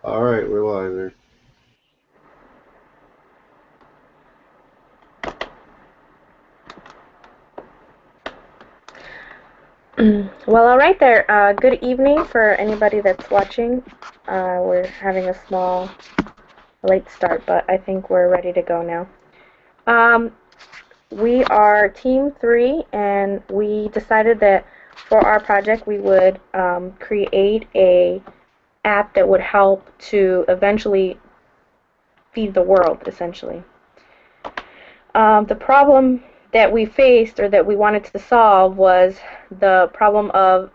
All right, we're live there. Well, all right there. Good evening for anybody that's watching. We're having a small late start, but I think we're ready to go now. Um, we are Team 3, and we decided that for our project we would create a app that would help to eventually feed the world, essentially. The problem that we faced or that we wanted to solve was the problem of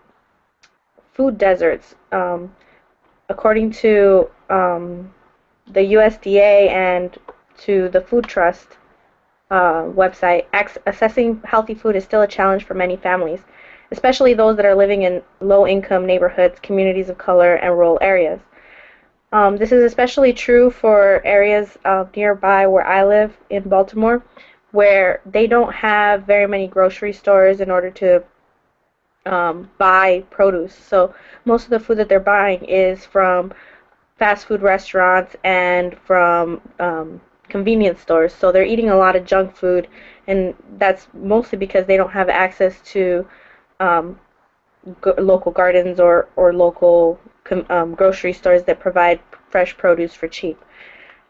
food deserts. According to the USDA and to the Food Trust website, assessing healthy food is still a challenge for many families, especially those that are living in low-income neighborhoods, communities of color, and rural areas. This is especially true for areas nearby where I live in Baltimore, where they don't have very many grocery stores in order to buy produce. So most of the food that they're buying is from fast food restaurants and from convenience stores. So they're eating a lot of junk food, and that's mostly because they don't have access to um, local gardens or local grocery stores that provide fresh produce for cheap.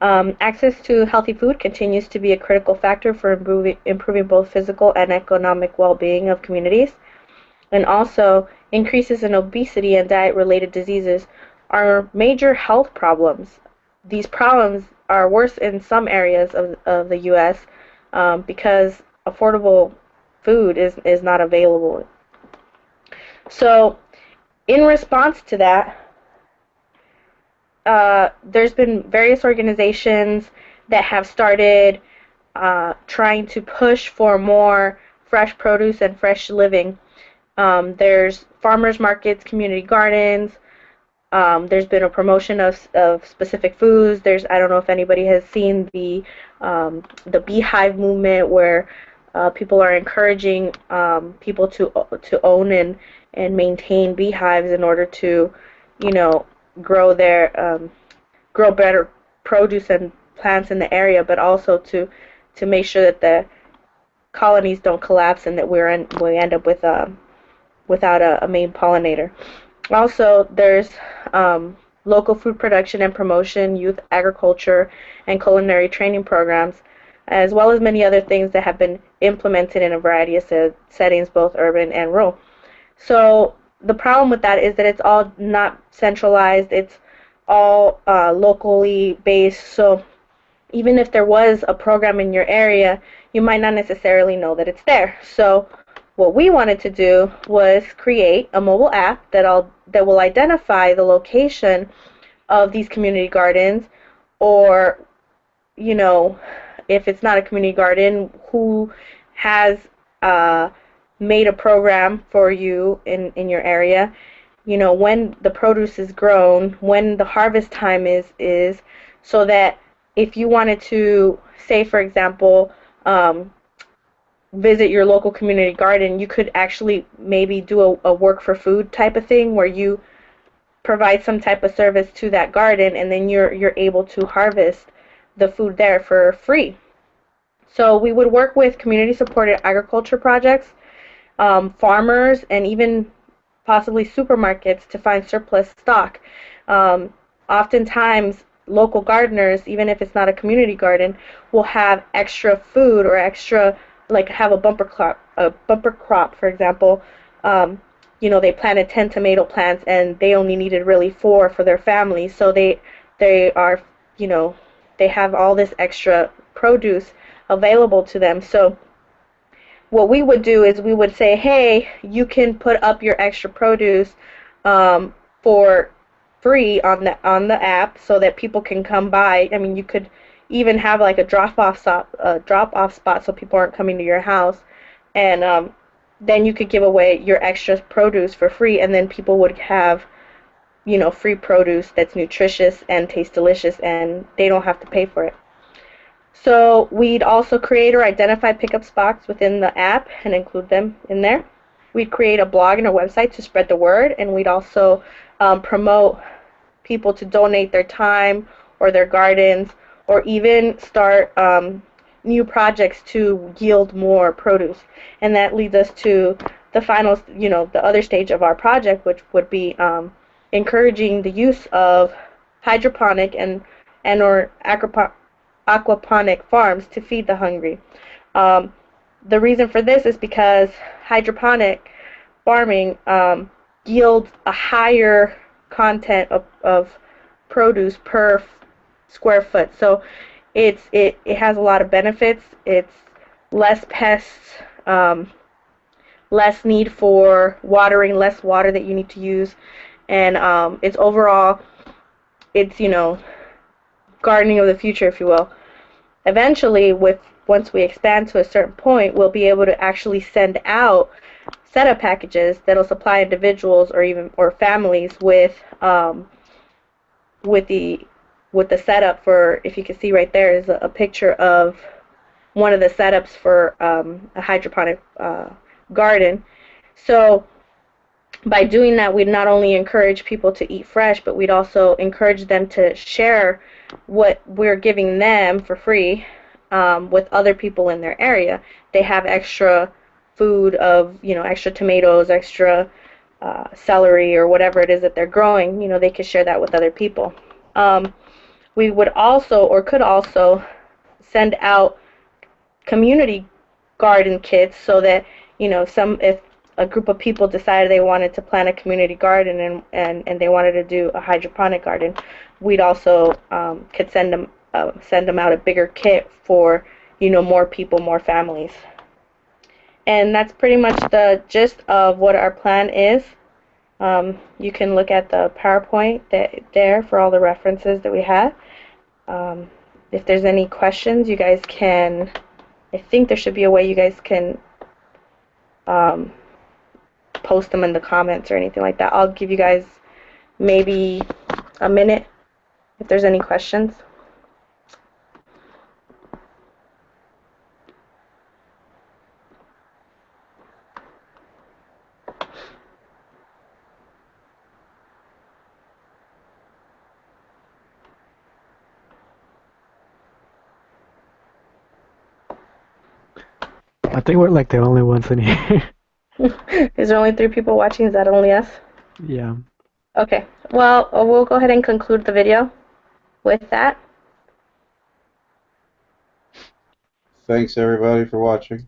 Access to healthy food continues to be a critical factor for improving both physical and economic well-being of communities, and also increases in obesity and diet-related diseases are major health problems. These problems are worse in some areas of the U.S. Because affordable food is not available. So, in response to that, there's been various organizations that have started trying to push for more fresh produce and fresh living. There's farmers markets, community gardens. There's been a promotion of specific foods. I don't know if anybody has seen the beehive movement where people are encouraging people to own and maintain beehives in order to, you know, grow their grow better produce and plants in the area, but also to make sure that the colonies don't collapse and that we end up with without a main pollinator. Also, there's local food production and promotion, youth agriculture, and culinary training programs, as well as many other things that have been implemented in a variety of settings, both urban and rural. So the problem with that is that it's all not centralized. It's all locally based. So even if there was a program in your area, you might not necessarily know that it's there. So what we wanted to do was create a mobile app that will identify the location of these community gardens, or, you know, if it's not a community garden, who has uh, made a program for you in your area, you know, when the produce is grown, when the harvest time is, so that if you wanted to, say for example, visit your local community garden, you could actually maybe do a work for food type of thing where you provide some type of service to that garden, and then you're able to harvest the food there for free. So we would work with community supported agriculture projects, farmers, and even possibly supermarkets to find surplus stock. Um, Oftentimes, local gardeners, even if it's not a community garden, will have extra food or extra, like have a bumper crop, for example. Um, you know, they planted 10 tomato plants and they only needed really four for their family, so they are, you know, they have all this extra produce available to them. So what we would do is we would say, hey, you can put up your extra produce for free on the app so that people can come by. I mean, you could even have like a drop off spot so people aren't coming to your house, and then you could give away your extra produce for free, and then people would have, you know, free produce that's nutritious and tastes delicious, and they don't have to pay for it. So we'd also create or identify pickup spots within the app and include them in there. We'd create a blog and a website to spread the word, and we'd also promote people to donate their time or their gardens, or even start new projects to yield more produce. And that leads us to the final, the other stage of our project, which would be encouraging the use of hydroponic and or aquaponic farms to feed the hungry. Um, the reason for this is because hydroponic farming yields a higher content of produce per square foot. So it has a lot of benefits. It's less pests, less need for watering, less water that you need to use, and it's overall, it's gardening of the future, if you will. Eventually, once we expand to a certain point, we'll be able to actually send out setup packages that'll supply individuals or families with the setup for, if you can see right there is a picture of one of the setups for a hydroponic garden. So by doing that, we'd not only encourage people to eat fresh, but we'd also encourage them to share what we're giving them for free with other people in their area. They have extra food of, extra tomatoes, extra celery, or whatever it is that they're growing. They could share that with other people. We would also, or could also, send out community garden kits, so that if a group of people decided they wanted to plant a community garden and they wanted to do a hydroponic garden, we'd also could send them out a bigger kit for more people, more families. And that's pretty much the gist of what our plan is. You can look at the PowerPoint there for all the references that we have. If there's any questions, you guys can, I think there should be a way you guys can post them in the comments or anything like that. I'll give you guys maybe a minute if there's any questions. I think we're like the only ones in here. Is there only 3 people watching? Is that only us? Yeah. Okay. Well, we'll go ahead and conclude the video with that. Thanks everybody for watching.